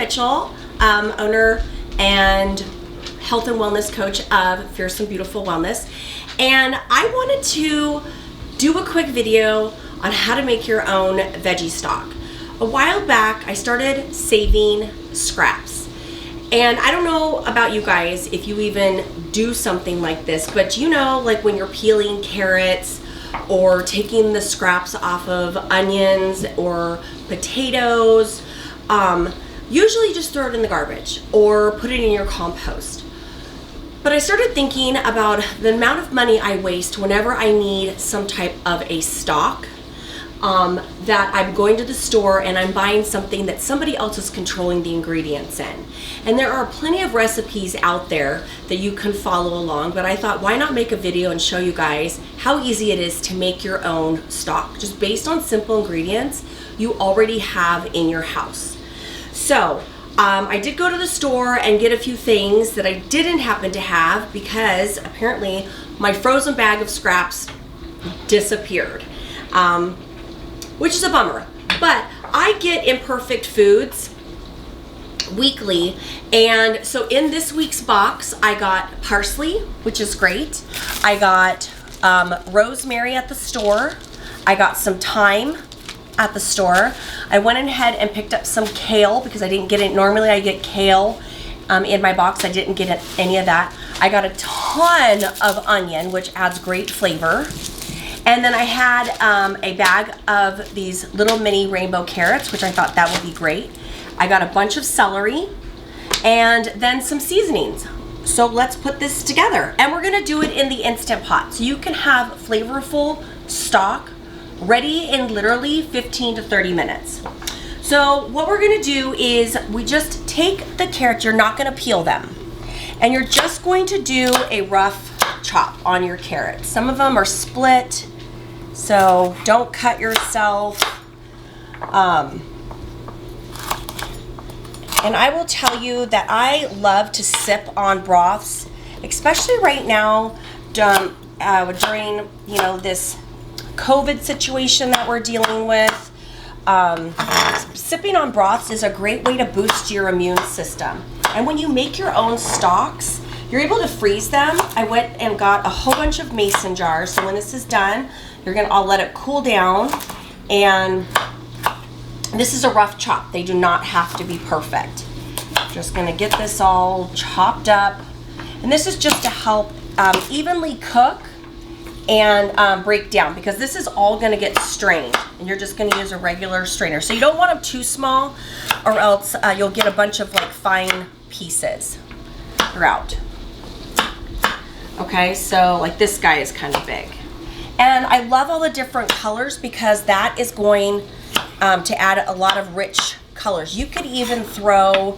Mitchell, owner and health and wellness coach of Fierce and Beautiful Wellness, and I wanted to do a quick video on how to make your own veggie stock. A while back, I started saving scraps, and I don't know about you guys if you even do something like this, but you know, like when you're peeling carrots or taking the scraps off of onions or potatoes, usually just throw it in the garbage or put it in your compost. But I started thinking about the amount of money I waste whenever I need some type of a stock, that I'm going to the store and I'm buying something that somebody else is controlling the ingredients in. And there are plenty of recipes out there that you can follow along, but I thought, why not make a video and show you guys how easy it is to make your own stock, just based on simple ingredients you already have in your house. So I did go to the store and get a few things that I didn't happen to have because apparently my frozen bag of scraps disappeared, which is a bummer. But I get Imperfect Foods weekly, and so in this week's box I got parsley, which is great. I got rosemary at the store. I got some thyme at the store. I went ahead and picked up some kale because I didn't get it. Normally I get kale in my box. I didn't get any of that. I got a ton of onion, which adds great flavor. And then I had a bag of these little mini rainbow carrots, which I thought that would be great. I got a bunch of celery and then some seasonings. So let's put this together. And we're gonna do it in the Instant Pot. So you can have flavorful stock ready in literally 15 to 30 minutes. So what we're gonna do is we just take the carrots, you're not gonna peel them, and you're just going to do a rough chop on your carrots. Some of them are split, so don't cut yourself. And I will tell you that I love to sip on broths, especially right now during this COVID situation that we're dealing with. Sipping on broths is a great way to boost your immune system. And when you make your own stocks, you're able to freeze them. I went and got a whole bunch of mason jars. So when this is done, I'll let it cool down. And this is a rough chop. They do not have to be perfect. Just gonna get this all chopped up. And this is just to help evenly cook and break down, because this is all gonna get strained, and you're just gonna use a regular strainer. So you don't want them too small, or else you'll get a bunch of like fine pieces throughout. Okay, so like this guy is kind of big. And I love all the different colors because that is going to add a lot of rich colors. You could even throw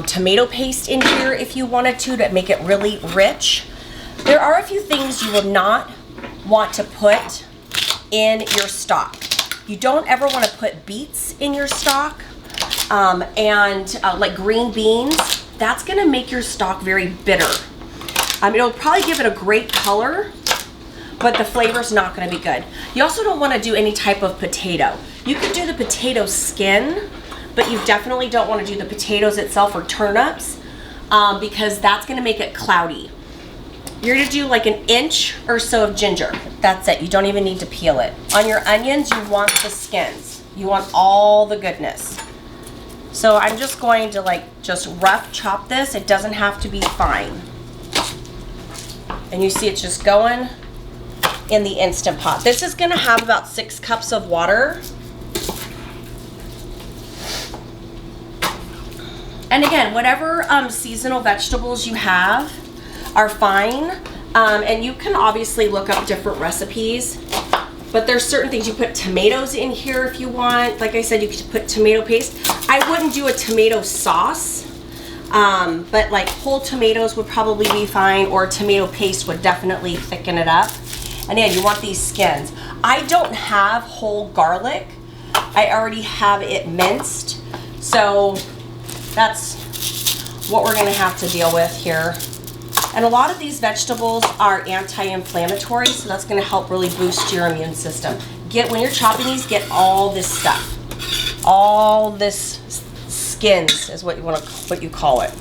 tomato paste in here if you wanted to make it really rich. There are a few things you will not want to put in your stock. You don't ever want to put beets in your stock, like green beans. That's going to make your stock very bitter. It'll probably give it a great color, but the flavor's not going to be good. You also don't want to do any type of potato. You could do the potato skin, but you definitely don't want to do the potatoes itself or turnips, because that's going to make it cloudy. You're gonna do like an inch or so of ginger. That's it. You don't even need to peel it. On your onions, you want the skins. You want all the goodness. So I'm just going to just rough chop this. It doesn't have to be fine. And you see it's just going in the Instant Pot. This is gonna have about 6 cups of water. And again, whatever seasonal vegetables you have are fine, and you can obviously look up different recipes, but there's certain things. You put tomatoes in here if you want. Like I said, you could put tomato paste. I wouldn't do a tomato sauce, but like whole tomatoes would probably be fine, or tomato paste would definitely thicken it up. And yeah, you want these skins. I don't have whole garlic. I already have it minced, so that's what we're gonna have to deal with here. And a lot of these vegetables are anti-inflammatory, so that's gonna help really boost your immune system. When you're chopping these, get all this stuff, all this skins is what you call it.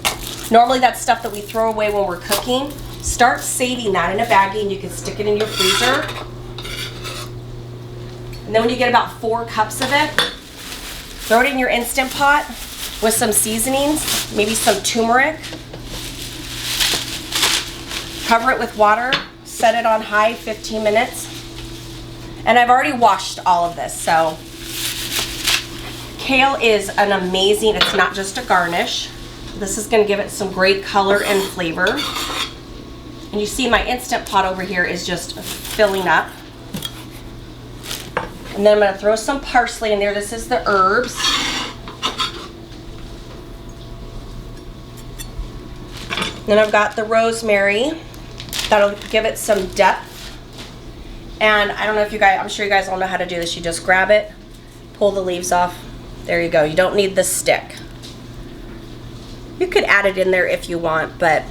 Normally that's stuff that we throw away when we're cooking. Start saving that in a baggie and you can stick it in your freezer. And then when you get about 4 cups of it, throw it in your Instant Pot with some seasonings, maybe some turmeric. Cover it with water, set it on high 15 minutes. And I've already washed all of this, so kale is an amazing, it's not just a garnish. This is gonna give it some great color and flavor. And you see my Instant Pot over here is just filling up. And then I'm gonna throw some parsley in there. This is the herbs. Then I've got the rosemary. That'll give it some depth. And I don't know if you guys, I'm sure you guys all know how to do this. You just grab it, pull the leaves off. There you go. You don't need the stick. You could add it in there if you want, but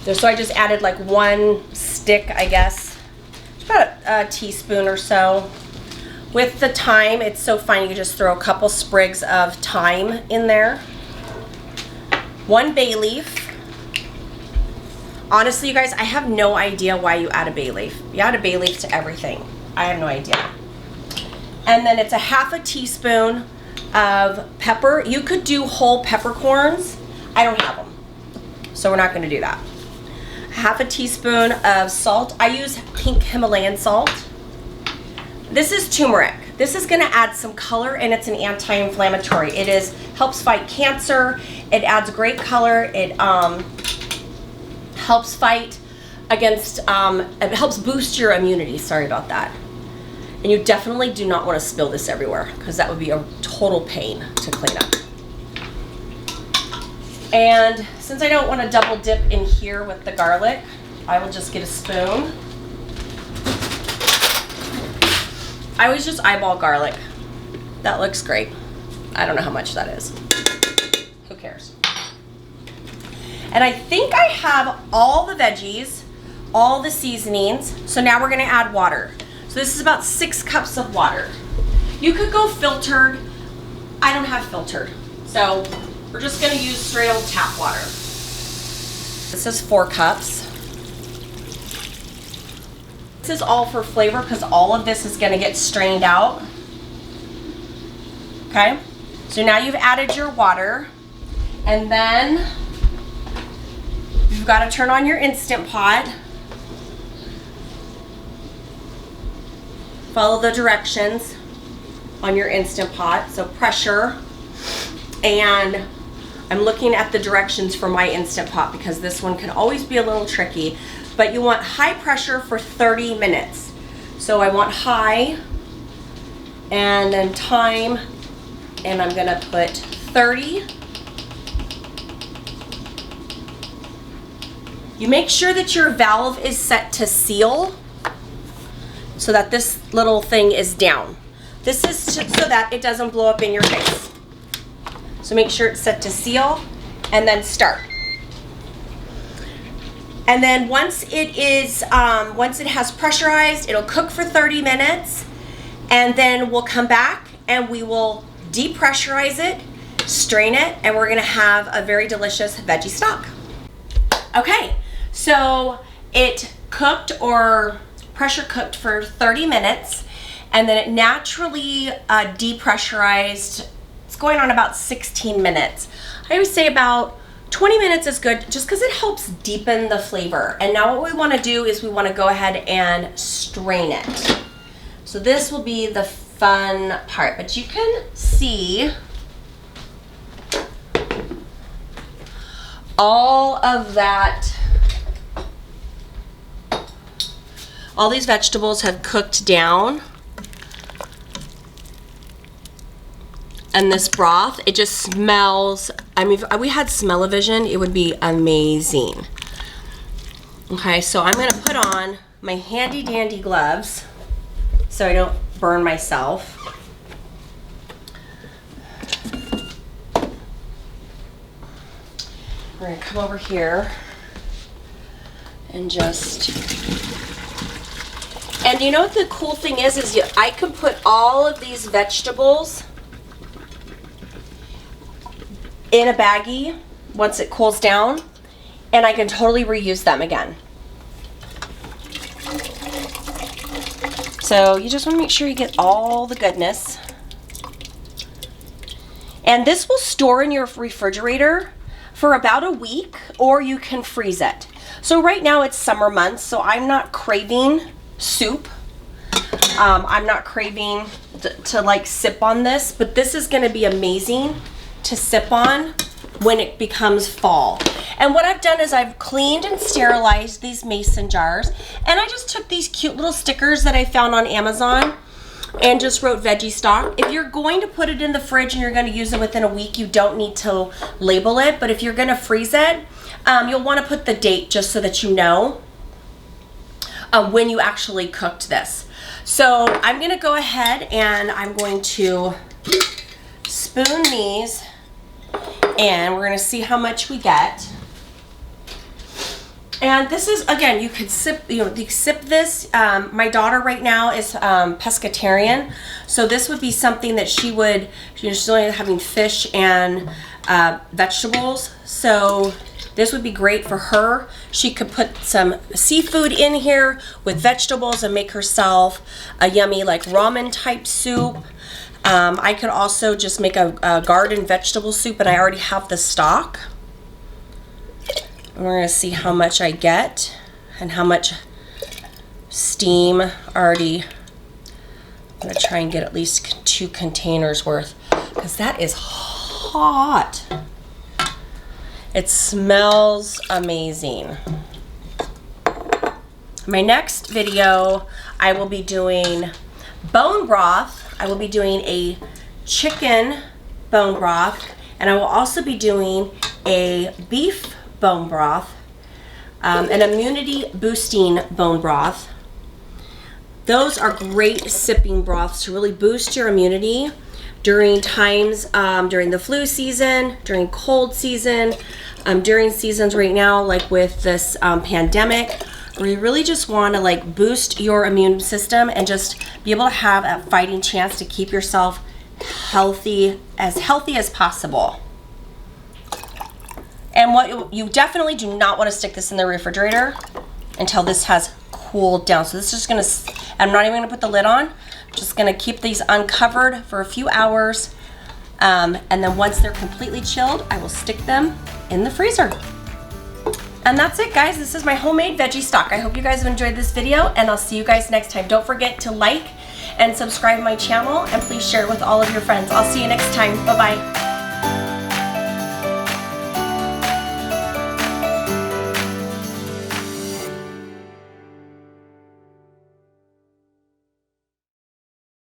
so I just added like 1 stick, I guess. It's about a teaspoon or so. With the thyme, it's so fine. You just throw a couple sprigs of thyme in there. 1 bay leaf. Honestly, you guys, I have no idea why you add a bay leaf. You add a bay leaf to everything. I have no idea. And then it's a 1/2 teaspoon of pepper. You could do whole peppercorns. I don't have them, so we're not going to do that. 1/2 teaspoon of salt. I use pink Himalayan salt. This is turmeric. This is going to add some color, and it's an anti-inflammatory. It helps fight cancer. It adds great color. It helps fight against, it helps boost your immunity. Sorry about that. And you definitely do not want to spill this everywhere because that would be a total pain to clean up. And since I don't want to double dip in here with the garlic, I will just get a spoon. I always just eyeball garlic. That looks great. I don't know how much that is. Who cares? And I think I have all the veggies, all the seasonings. So now we're gonna add water. So this is about 6 cups of water. You could go filtered. I don't have filtered. So we're just gonna use straight old tap water. This is 4 cups. This is all for flavor because all of this is gonna get strained out. Okay, so now you've added your water, and then you've got to turn on your Instant Pot. Follow the directions on your Instant Pot. So pressure, and I'm looking at the directions for my Instant Pot because this one can always be a little tricky, but you want high pressure for 30 minutes. So I want high, and then time, and I'm gonna put 30. You make sure that your valve is set to seal so that this little thing is down. This is so that it doesn't blow up in your face. So make sure it's set to seal, and then start. And then once it has pressurized, it'll cook for 30 minutes, and then we'll come back and we will depressurize it, strain it, and we're gonna have a very delicious veggie stock. Okay, so it cooked or pressure cooked for 30 minutes, and then it naturally depressurized. It's going on about 16 minutes. I always say about 20 minutes is good just because it helps deepen the flavor. And now what we want to do is we want to go ahead and strain it. So this will be the fun part, but you can see all of that. All these vegetables have cooked down. And this broth, it just smells, I mean, if we had smell-o-vision, it would be amazing. Okay, so I'm gonna put on my handy dandy gloves so I don't burn myself. We're gonna come over here and just, and you know what the cool thing is I can put all of these vegetables in a baggie once it cools down, and I can totally reuse them again. So you just want to make sure you get all the goodness. And this will store in your refrigerator for about a week, or you can freeze it. So right now it's summer months, so I'm not craving soup. I'm not craving to like sip on this, but this is gonna be amazing to sip on when it becomes fall. And what I've done is I've cleaned and sterilized these mason jars, and I just took these cute little stickers that I found on Amazon and just wrote veggie stock. If you're going to put it in the fridge and you're going to use it within a week, you don't need to label it, but if you're going to freeze it, you'll want to put the date just so that you know when you actually cooked this. So I'm going to go ahead and I'm going to spoon these, and we're going to see how much we get. And this is, again, you could sip, you sip this. My daughter right now is pescatarian, so this would be something that she would, she's only having fish and vegetables, so this would be great for her. She could put some seafood in here with vegetables and make herself a yummy like ramen type soup. I could also just make a garden vegetable soup, and I already have the stock. We're going to see how much I get and how much steam already. I'm going to try and get at least 2 containers worth, because that is hot. It smells amazing. My next video, I will be doing bone broth. I will be doing a chicken bone broth, and I will also be doing a beef bone broth, an immunity boosting bone broth. Those are great sipping broths to really boost your immunity during times, during the flu season, during cold season, during seasons right now like with this pandemic, where you really just want to like boost your immune system and just be able to have a fighting chance to keep yourself healthy as possible. And what you definitely do not want to stick this in the refrigerator until this has cooled down. So this is just gonna, I'm not even gonna put the lid on. I'm just gonna keep these uncovered for a few hours. And then once they're completely chilled, I will stick them in the freezer. And that's it, guys. This is my homemade veggie stock. I hope you guys have enjoyed this video, and I'll see you guys next time. Don't forget to like and subscribe to my channel, and please share it with all of your friends. I'll see you next time. Bye-bye.